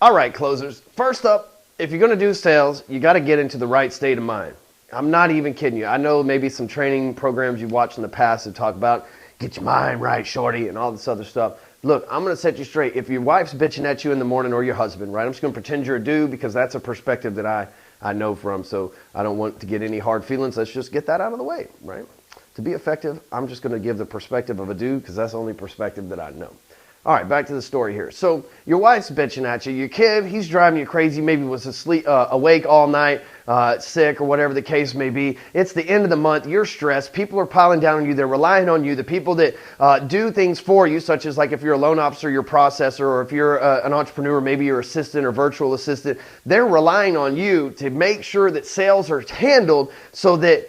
All right, closers. First up, if you're going to do sales, you got to get into the right state of mind. I'm not even kidding you. I know maybe some training programs you've watched in the past that talk about get your mind right, shorty, and all this other stuff. Look, I'm going to set you straight. If your wife's bitching at you in the morning or your husband, right, I'm just going to pretend you're a dude because that's a perspective that I know from, so I don't want to get any hard feelings. Let's just get that out of the way, right? To be effective, I'm just going to give the perspective of a dude because that's the only perspective that I know. All right, back to the story here. So your wife's bitching at you. Your kid, he's driving you crazy. Maybe was asleep, awake all night, sick, or whatever the case may be. It's the end of the month. You're stressed. People are piling down on you. They're relying on you. The people that do things for you, such as like if you're a loan officer, your processor, or if you're an entrepreneur, maybe your assistant or virtual assistant, they're relying on you to make sure that sales are handled so that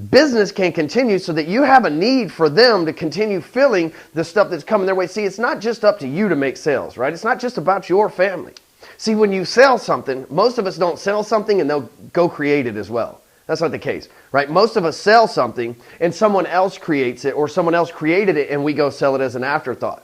business can continue, so that you have a need for them to continue filling the stuff that's coming their way. See, it's not just up to you to make sales, right? It's not just about your family. See, when you sell something, most of us don't sell something and they'll go create it as well. That's not the case, right? Most of us sell something and someone else creates it, or someone else created it and we go sell it as an afterthought.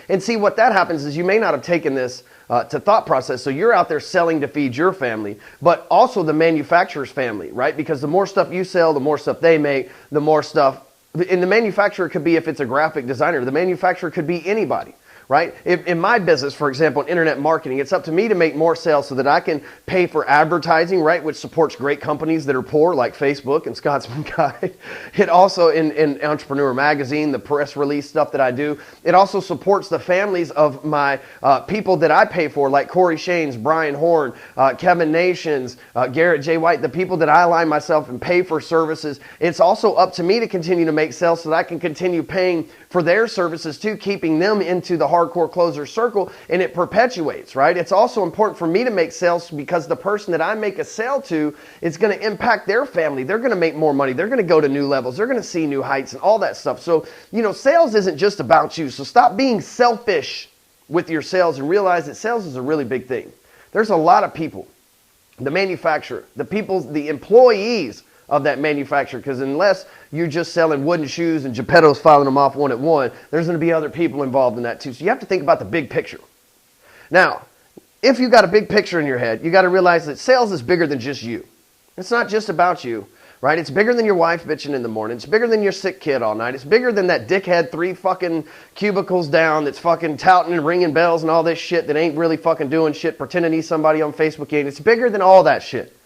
And see, what that happens is you may not have taken this to thought process. So you're out there selling to feed your family, but also the manufacturer's family, right? Because the more stuff you sell, the more stuff they make, the more stuff. And the manufacturer could be, if it's a graphic designer, the manufacturer could be anybody, right? In my business, for example, in internet marketing, it's up to me to make more sales so that I can pay for advertising, right? Which supports great companies that are poor, like Facebook and Scotsman Guide. It also, in Entrepreneur Magazine, the press release stuff that I do, it also supports the families of my people that I pay for, like Corey Shanes, Brian Horn, Kevin Nations, Garrett J. White, the people that I align myself and pay for services. It's also up to me to continue to make sales so that I can continue paying for their services too, keeping them into the hardcore closer circle, and it perpetuates, right? It's also important for me to make sales because the person that I make a sale to is going to impact their family. They're going to make more money. They're going to go to new levels. They're going to see new heights and all that stuff. So, sales isn't just about you. So stop being selfish with your sales and realize that sales is a really big thing. There's a lot of people, the manufacturer, the employees of that manufacturer, because unless you're just selling wooden shoes and Geppetto's filing them off one at one, there's going to be other people involved in that too. So you have to think about the big picture. Now, if you got a big picture in your head, you got to realize that sales is bigger than just you. It's not just about you, right? It's bigger than your wife bitching in the morning. It's bigger than your sick kid all night. It's bigger than that dickhead 3 fucking cubicles down that's fucking touting and ringing bells and all this shit that ain't really fucking doing shit, pretending he's somebody on Facebook. It's bigger than all that shit.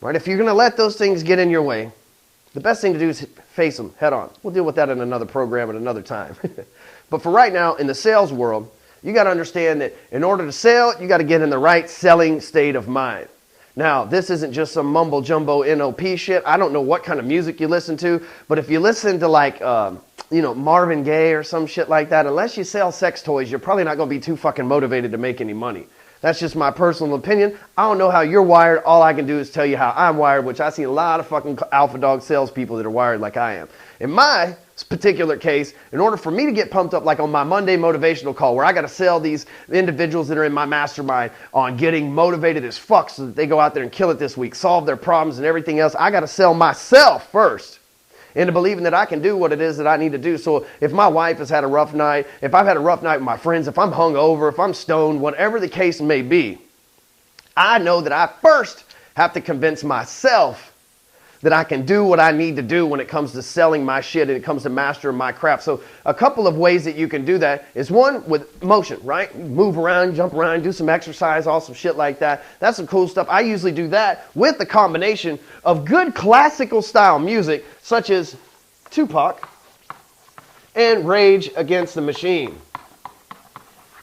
Right? If you're going to let those things get in your way, the best thing to do is face them head on. We'll deal with that in another program at another time. But for right now, in the sales world, you got to understand that in order to sell, you got to get in the right selling state of mind. Now, this isn't just some mumbo jumbo NLP shit. I don't know what kind of music you listen to, but if you listen to like, Marvin Gaye or some shit like that, unless you sell sex toys, you're probably not going to be too fucking motivated to make any money. That's just my personal opinion. I don't know how you're wired. All I can do is tell you how I'm wired, which I see a lot of fucking alpha dog salespeople that are wired like I am. In my particular case, in order for me to get pumped up, like on my Monday motivational call, where I got to sell these individuals that are in my mastermind on getting motivated as fuck so that they go out there and kill it this week, solve their problems and everything else, I got to sell myself first into believing that I can do what it is that I need to do. So if my wife has had a rough night, if I've had a rough night with my friends, if I'm hungover, if I'm stoned, whatever the case may be, I know that I first have to convince myself that I can do what I need to do when it comes to selling my shit and it comes to mastering my craft. So a couple of ways that you can do that is one, with motion, right? You move around, jump around, do some exercise, all some shit like that. That's some cool stuff. I usually do that with the combination of good classical style music, such as Tupac and Rage Against the Machine.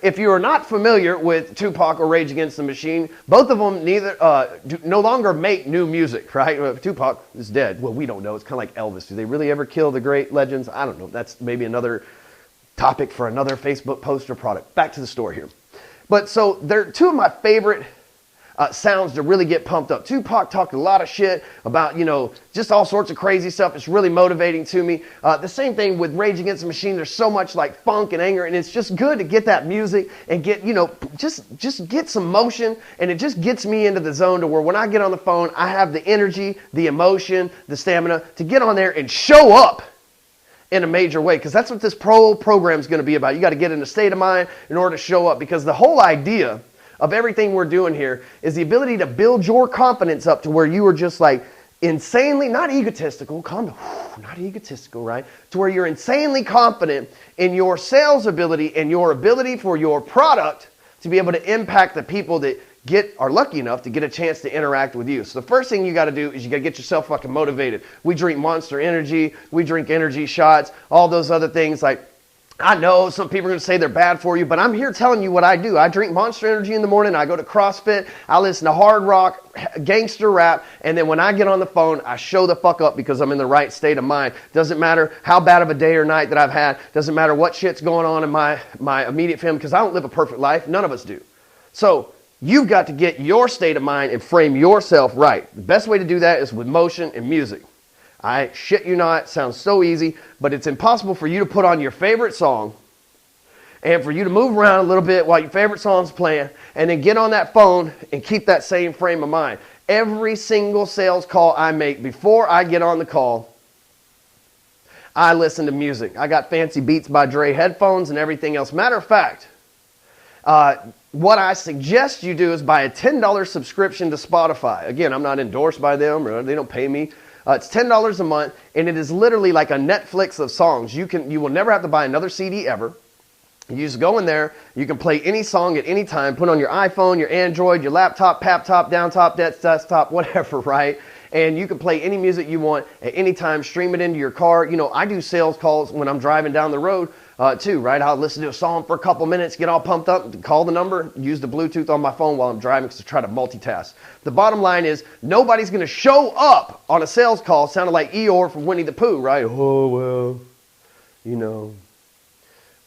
If you are not familiar with Tupac or Rage Against the Machine, both of them no longer make new music, right? Tupac is dead. Well, we don't know. It's kind of like Elvis. Do they really ever kill the great legends? I don't know. That's maybe another topic for another Facebook post or product. Back to the story here. But so they're two of my favorite sounds to really get pumped up. Tupac talked a lot of shit about, just all sorts of crazy stuff. It's really motivating to me. The same thing with Rage Against the Machine. There's so much like funk and anger, and it's just good to get that music and get, just get some motion, and it just gets me into the zone to where when I get on the phone, I have the energy, the emotion, the stamina to get on there and show up in a major way, because that's what this program is going to be about. You got to get in a state of mind in order to show up, because the whole idea of everything we're doing here is the ability to build your confidence up to where you are just like insanely, not egotistical, not egotistical, right? To where you're insanely confident in your sales ability and your ability for your product to be able to impact the people that are lucky enough to get a chance to interact with you. So the first thing you got to do is you got to get yourself fucking motivated. We drink Monster Energy, we drink energy shots, all those other things. Like, I know some people are going to say they're bad for you, but I'm here telling you what I do. I drink Monster Energy in the morning, I go to CrossFit, I listen to hard rock, gangster rap, and then when I get on the phone, I show the fuck up because I'm in the right state of mind. Doesn't matter how bad of a day or night that I've had, doesn't matter what shit's going on in my immediate family, because I don't live a perfect life. None of us do. So you've got to get your state of mind and frame yourself right. The best way to do that is with motion and music. I shit you not, it sounds so easy, but it's impossible for you to put on your favorite song and for you to move around a little bit while your favorite song's playing and then get on that phone and keep that same frame of mind. Every single sales call I make, before I get on the call, I listen to music. I got fancy Beats by Dre headphones and everything else. Matter of fact, what I suggest you do is buy a $10 subscription to Spotify. Again, I'm not endorsed by them, or they don't pay me. It's $10 a month, and it is literally like a Netflix of songs. You will never have to buy another CD ever. You just go in there, you can play any song at any time, put on your iPhone, your Android, your laptop, paptop, downtop, desktop, whatever, right? And you can play any music you want at any time, stream it into your car. You know, I do sales calls when I'm driving down the road too, right? I'll listen to a song for a couple minutes, get all pumped up, call the number, use the Bluetooth on my phone while I'm driving because I try to multitask. The bottom line is nobody's going to show up on a sales call sounding like Eeyore from Winnie the Pooh, right? Oh, well, you know,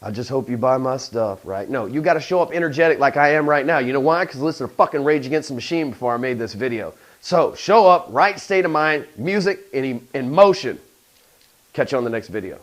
I just hope you buy my stuff, right? No, you got to show up energetic like I am right now. You know why? Because I listened to fucking Rage Against the Machine before I made this video. So show up, right state of mind, music, and motion. Catch you on the next video.